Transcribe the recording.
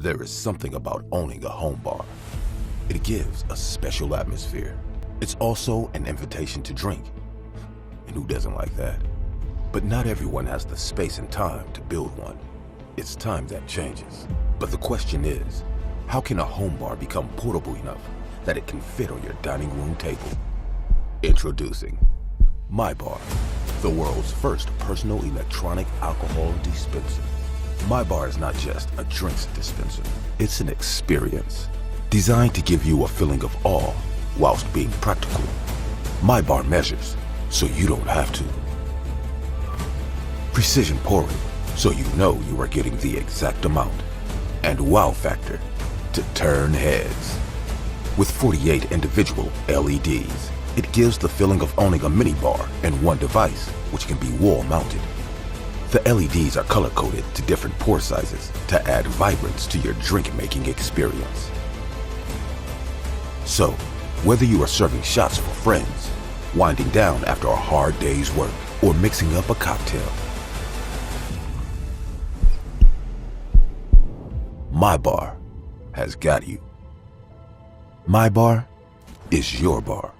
There is something about owning a home bar. It gives a special atmosphere. It's also an invitation to drink. And who doesn't like that? But not everyone has the space and time to build one. It's time that changes. But the question is, how can a home bar become portable enough that it can fit on your dining room table? Introducing MyBar, the world's first personal electronic alcohol dispenser. MyBar is not just a drinks dispenser. It's an experience designed to give you a feeling of awe whilst being practical. MyBar measures so you don't have to. Precision pouring so you know you are getting the exact amount. And wow factor to turn heads. With 48 individual LEDs, it gives the feeling of owning a mini bar in one device, which can be wall mounted. The LEDs are color-coded to different pour sizes to add vibrance to your drink-making experience. So, whether you are serving shots for friends, winding down after a hard day's work, or mixing up a cocktail, MyBar has got you. MyBar is your bar.